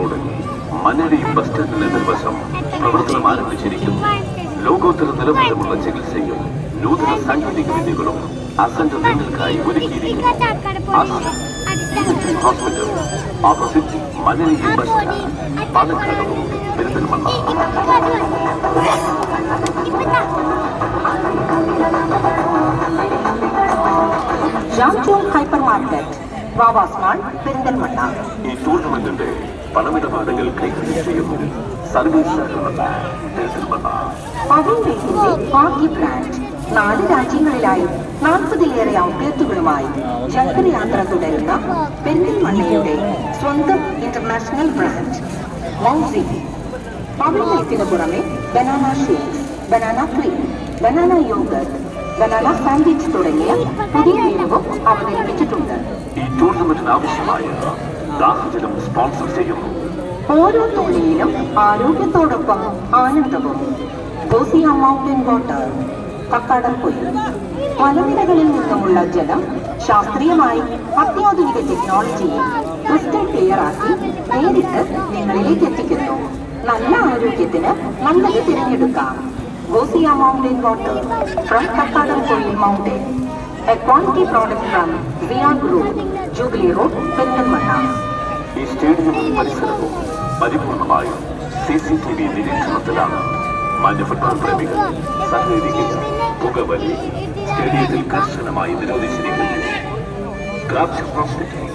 റോഡിൽ മഞ്ഞടിയും ബസ് സ്റ്റാൻഡിന് എതിർവശം പ്രവർത്തനം ആരംഭിച്ചിരിക്കുന്നു. ലോകോത്തര നിലവാരമുള്ള ചികിത്സയും നൂതന സാങ്കേതിക വിദ്യകളും അസന്റ് നിങ്ങൾക്കായി ഒരുക്കിയിരിക്കുന്നു. ഹോസ്പിറ്റൽ ഓപ്പോസിറ്റ് മഞ്ഞടിയും ബസ് സ്റ്റാൻഡ്, പാലക്കാടും Perinthalmanna. Hyper market Vavas mall Perinthalmanna. ഈ ടൂർണമെന്റിന്റെ പണമിടപാടുകൾ കൈകാര്യം ചെയ്യുന്നു സർവീസ് സഹകരണ പെരിന്തൽമണ്ണ. അവിൻവേസിന്റെ ഭാഗ്യ ബ്രാൻഡ് 4 രാജ്യങ്ങളിലായി 40-ലേറെ ഔട്ട്ലെറ്റുകളുമായി ചക്രയാത്ര തുടരുന്ന പെരിന്തൽമണ്ണയുടെ സ്വന്തം ഇന്റർനാഷണൽ ബ്രാൻഡ് മൗസി. അവിൻവേസിന് പുറമെ banana shakes, banana cream, banana yoghurt, banana sandwich തുടങ്ങിയ പുതിയ ഇനവും അവതരിപ്പിച്ചിട്ടുണ്ട്. ഈ ടൂർണമെന്റിന് ആവശ്യമായ ദാഹജലം സ്പോൺസർ ചെയ്യുന്നു. ഓരോ തുള്ളിയിലും ആരോഗ്യത്തോടൊപ്പം ആനന്ദവും. ഗോസിയ മൗണ്ടൻ വാട്ടർ, കക്കാടംപൊയിൽ. മലനിരകളിൽ നിന്നുമുള്ള ജലം ശാസ്ത്രീയമായി അത്യാധുനിക ടെക്നോളജിയിൽ ക്രിസ്റ്റൽ ക്ലിയർ ആക്കി നേരിട്ട് നിങ്ങളിലേക്ക് എത്തിക്കുന്നു. നല്ല ആരോഗ്യത്തിന് നല്ലത് തിരഞ്ഞെടുക്കാം. Gosia mountain water from Kakkadampoyil mountain. A quality product from Zia Group, Jubilee Road, Perinthalmanna. ഈ സ്റ്റേഡിയവും പരിസരവും പരിപൂർണമായും CCTV നിരീക്ഷണത്തിലാണ്. മാന്യ ഫുട്ബോൾ പ്രേമികൾ സഹകരിക്കുക. പുകവലി സ്റ്റേഡിയത്തിൽ കർശനമായി നിരോധിച്ചിരിക്കുന്നു. Crabs hospital